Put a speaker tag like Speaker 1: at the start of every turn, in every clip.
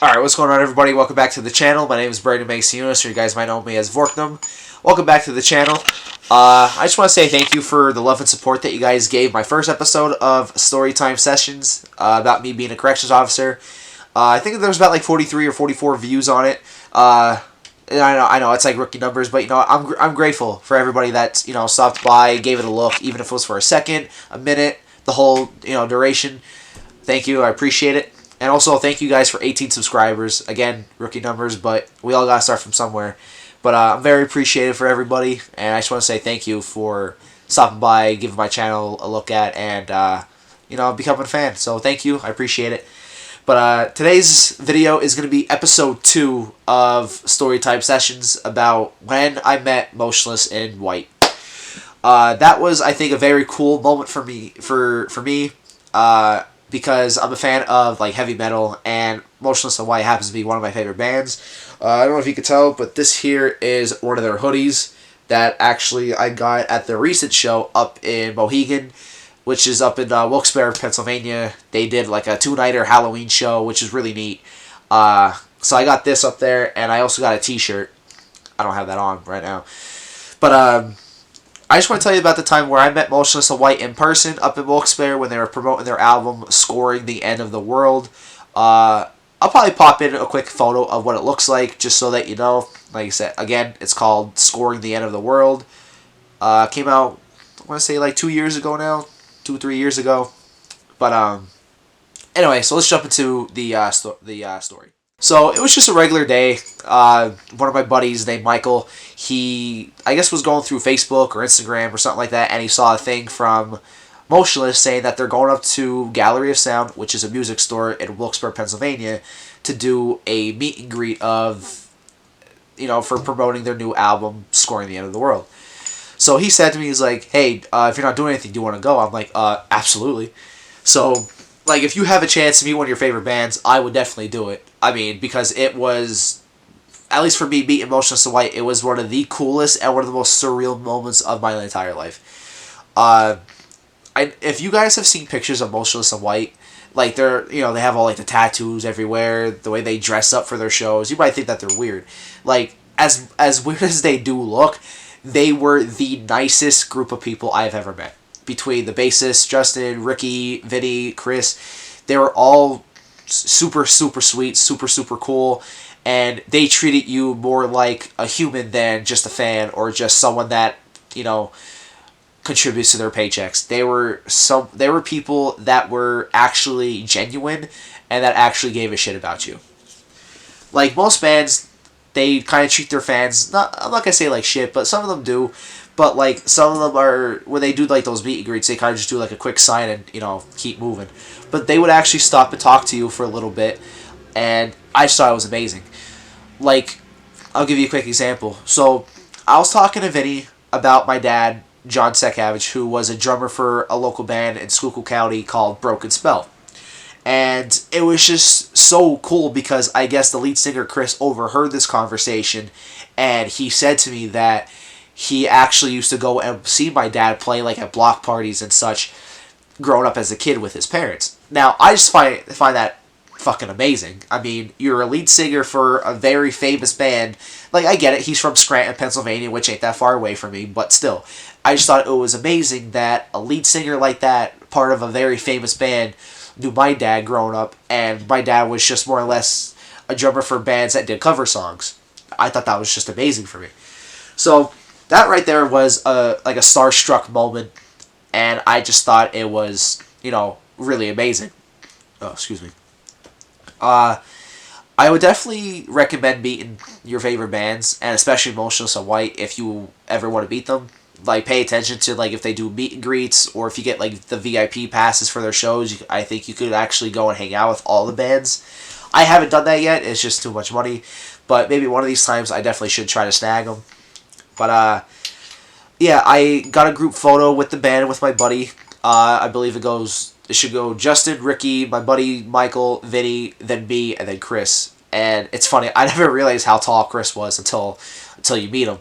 Speaker 1: Alright, what's going on, everybody? Welcome back to the channel. My name is Brandon Maxiunas, or you guys might know me as Vorknum. Welcome back to the channel. I just want to say thank you for the love and support that you guys gave my first episode of Storytime Sessions about me being a corrections officer. I think there was about like 43 or 44 views on it. And I know it's like rookie numbers, but you know I'm grateful for everybody that stopped by, gave it a look, even if it was for a second, a minute, the whole duration. Thank you, I appreciate it. And also, thank you guys for 18 subscribers. Again, rookie numbers, but we all gotta start from somewhere. But I'm very appreciative for everybody, and I just want to say thank you for stopping by, giving my channel a look at, and becoming a fan. So thank you, I appreciate it. But today's video is going to be episode 2 of Storytime Sessions about when I met Motionless in White. That was, I think, a very cool moment for me. Because I'm a fan of like heavy metal, and Motionless in White happens to be one of my favorite bands. I don't know if you can tell, but this here is one of their hoodies that actually I got at the recent show up in Mohegan, which is up in Wilkes-Barre, Pennsylvania. They did like a 2-nighter Halloween show, which is really neat. So I got this up there, and I also got a t-shirt. I don't have that on right now. But I just want to tell you about the time where I met Motionless in White in person up in Wilkes-Barre when they were promoting their album, Scoring the End of the World. I'll probably pop in a quick photo of what it looks like, just so that you know. Like I said, again, it's called Scoring the End of the World. Came out, I want to say, like 2 years ago now. 2-3 years ago. But, anyway, so let's jump into the story. So, it was just a regular day. One of my buddies named Michael, he, I guess, was going through Facebook or Instagram or something like that, and he saw a thing from Motionless saying that they're going up to Gallery of Sound, which is a music store in Wilkes-Barre, Pennsylvania, to do a meet and greet of, for promoting their new album, Scoring the End of the World. So he said to me, he's like, hey, if you're not doing anything, do you want to go? I'm like, absolutely. So, like, if you have a chance to meet one of your favorite bands, I would definitely do it. I mean, because it was, at least for me, meeting Motionless in White, it was one of the coolest and one of the most surreal moments of my entire life. If you guys have seen pictures of Motionless in White, like, they have all, like, the tattoos everywhere, the way they dress up for their shows, you might think that they're weird. Like, as weird as they do look, they were the nicest group of people I've ever met. Between the bassist, Justin, Ricky, Vinny, Chris, they were all super, super sweet, super, super cool, and they treated you more like a human than just a fan or just someone that, contributes to their paychecks. They were people that were actually genuine and that actually gave a shit about you. Like most bands, they kind of treat their fans, I'm not gonna say like shit, but some of them do. But like some of them are, when they do like those meet and greets, they kind of just do like a quick sign and keep moving. But they would actually stop and talk to you for a little bit, and I just thought it was amazing. Like, I'll give you a quick example. So I was talking to Vinny about my dad, John Sekavich, who was a drummer for a local band in Schuylkill County called Broken Spell. And it was just so cool because I guess the lead singer, Chris, overheard this conversation, and he said to me that he actually used to go and see my dad play like at block parties and such growing up as a kid with his parents. Now, I just find that fucking amazing. I mean, you're a lead singer for a very famous band. Like, I get it, he's from Scranton, Pennsylvania, which ain't that far away from me, but still. I just thought it was amazing that a lead singer like that, part of a very famous band, knew my dad growing up, and my dad was just more or less a drummer for bands that did cover songs. I thought that was just amazing for me. So, that right there was like a starstruck moment, and I just thought it was, really amazing. Oh, excuse me. I would definitely recommend meeting your favorite bands, and especially Motionless in White, if you ever want to meet them. Like, pay attention to, like, if they do meet and greets, or if you get, like, the VIP passes for their shows, I think you could actually go and hang out with all the bands. I haven't done that yet, it's just too much money, but maybe one of these times I definitely should try to snag them. But, yeah, I got a group photo with the band with my buddy. I believe it should go Justin, Ricky, my buddy Michael, Vinny, then me, and then Chris. And it's funny, I never realized how tall Chris was until you meet him.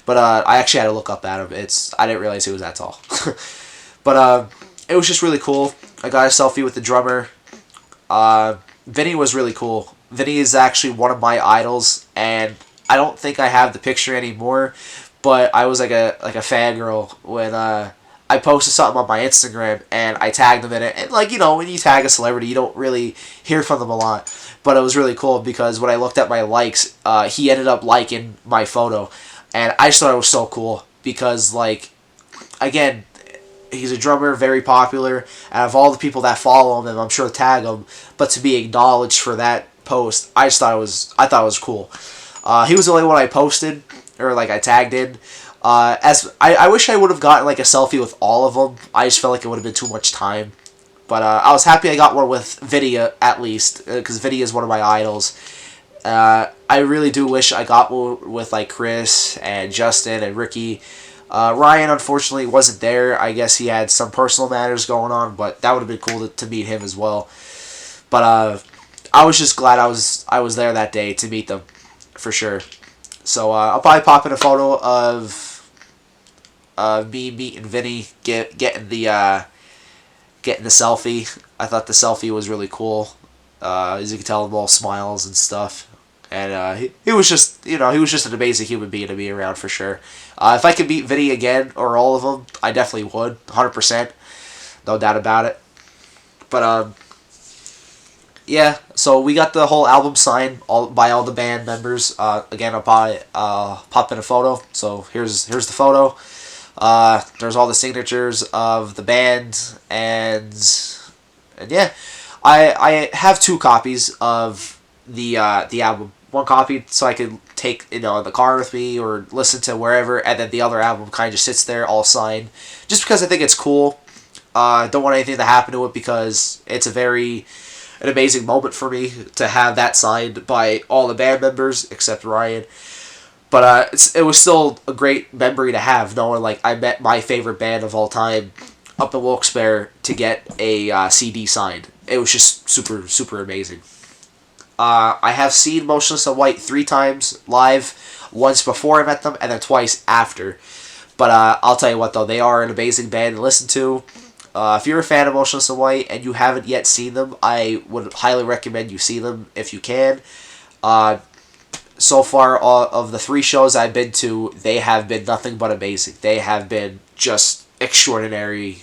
Speaker 1: But I actually had to look up at him. I didn't realize he was that tall. But it was just really cool. I got a selfie with the drummer. Vinny was really cool. Vinny is actually one of my idols, and I don't think I have the picture anymore, but I was like a fangirl when I posted something on my Instagram and I tagged him in it. And like, you know, when you tag a celebrity, you don't really hear from them a lot. But it was really cool because when I looked at my likes, he ended up liking my photo, and I just thought it was so cool because, like, again, he's a drummer, very popular. Out of all the people that follow him, and I'm sure tag him, but to be acknowledged for that post, I thought it was cool. He was the only one I posted or like I tagged in. I wish I would have gotten like a selfie with all of them. I just felt like it would have been too much time. But I was happy I got one with Vidya at least because Vidya is one of my idols. I really do wish I got one with like Chris and Justin and Ricky. Ryan unfortunately wasn't there. I guess he had some personal matters going on, but that would have been cool to meet him as well. But I was just glad I was there that day to meet them, for sure. So I'll probably pop in a photo of me meeting Vinny, getting the selfie. I thought the selfie was really cool. As you can tell, them all smiles and stuff. And he was just, you know, he was just an amazing human being to be around for sure. If I could meet Vinny again, or all of them, I definitely would, 100%. No doubt about it. But, yeah, so we got the whole album signed by all the band members. Again, I'll probably pop in a photo. So here's the photo. There's all the signatures of the band, and yeah, I have 2 copies of the album. One copy so I could take, you know, in the car with me or listen to wherever, and then the other album kind of just sits there all signed, just because I think it's cool. Don't want anything to happen to it because it's an amazing moment for me to have that signed by all the band members except Ryan. But it was still a great memory to have, knowing like I met my favorite band of all time up in Wilkes-Barre to get a CD signed. It was just super, super amazing. I have seen Motionless in White 3 times live, once before I met them, and then twice after. But I'll tell you what, though, they are an amazing band to listen to. If you're a fan of Motionless in White and you haven't yet seen them, I would highly recommend you see them if you can. So far, all of the 3 shows I've been to, they have been nothing but amazing. They have been just extraordinary,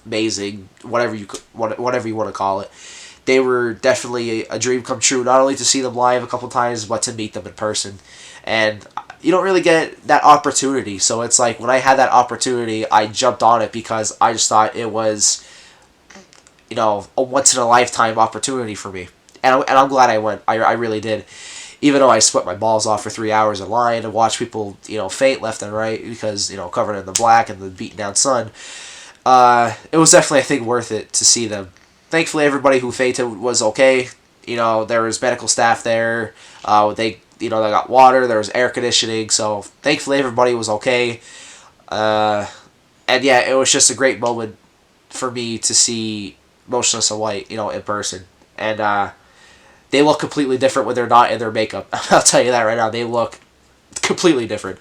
Speaker 1: amazing, whatever you want to call it. They were definitely a dream come true, not only to see them live a couple times, but to meet them in person. And you don't really get that opportunity. So it's like when I had that opportunity, I jumped on it because I just thought it was, you know, a once-in-a-lifetime opportunity for me. And I'm glad I went. I really did. Even though I sweat my balls off for 3 hours in line and watch people, you know, faint left and right because, you know, covered in the black and the beaten down sun, it was definitely, I think, worth it to see them. Thankfully, everybody who fainted was okay. You know, there was medical staff there. They got water. There was air conditioning. So thankfully, everybody was okay. And yeah, it was just a great moment for me to see Motionless in White, you know, in person. And they look completely different when they're not in their makeup. I'll tell you that right now. They look completely different.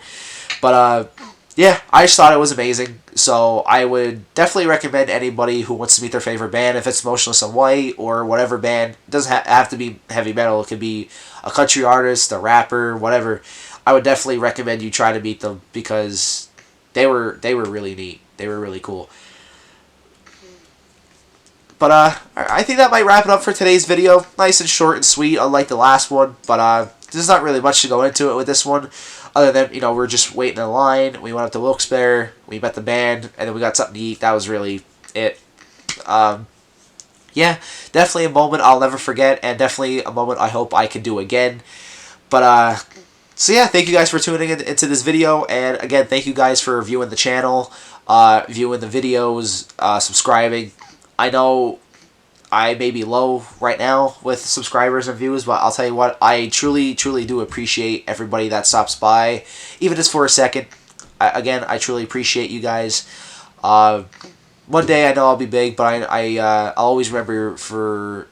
Speaker 1: But yeah, I just thought it was amazing. So I would definitely recommend anybody who wants to meet their favorite band, if it's Motionless in White or whatever band. It doesn't have to be heavy metal. It could be a country artist, a rapper, whatever. I would definitely recommend you try to meet them because they were really neat. They were really cool. But I think that might wrap it up for today's video. Nice and short and sweet, unlike the last one. But there's not really much to go into it with this one. Other than, you know, we're just waiting in line. We went up to Wilkes-Barre. We met the band. And then we got something to eat. That was really it. Yeah, definitely a moment I'll never forget. And definitely a moment I hope I can do again. But so yeah, thank you guys for tuning into this video. And again, thank you guys for viewing the channel. Viewing the videos. Subscribing. I know I may be low right now with subscribers and views, but I'll tell you what, I truly, truly do appreciate everybody that stops by, even just for a second. Again, I truly appreciate you guys. One day I know I'll be big, but I'll always remember for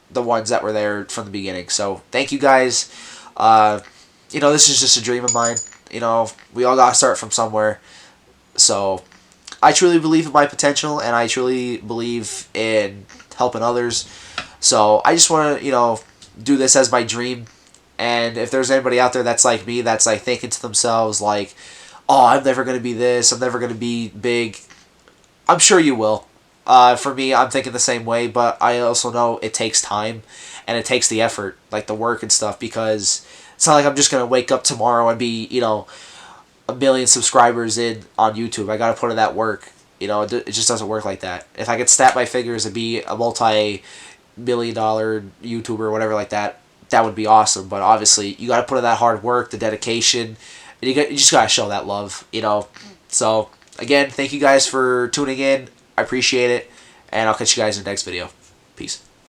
Speaker 1: the ones that were there from the beginning. So thank you guys. You know, this is just a dream of mine. You know, we all got to start from somewhere. So I truly believe in my potential, and I truly believe in helping others. So I just want to, you know, do this as my dream. And if there's anybody out there that's like me, that's like thinking to themselves like, oh, I'm never going to be this, I'm never going to be big, I'm sure you will. For me, I'm thinking the same way, but I also know it takes time and it takes the effort, like the work and stuff, because it's not like I'm just going to wake up tomorrow and be, you know, a million subscribers in on YouTube. I got to put in that work. You know, it just doesn't work like that. If I could snap my fingers and be a multi-million-dollar YouTuber or whatever like that, that would be awesome. But obviously, you got to put in that hard work, the dedication, and you just got to show that love, you know. So, again, thank you guys for tuning in. I appreciate it, and I'll catch you guys in the next video. Peace.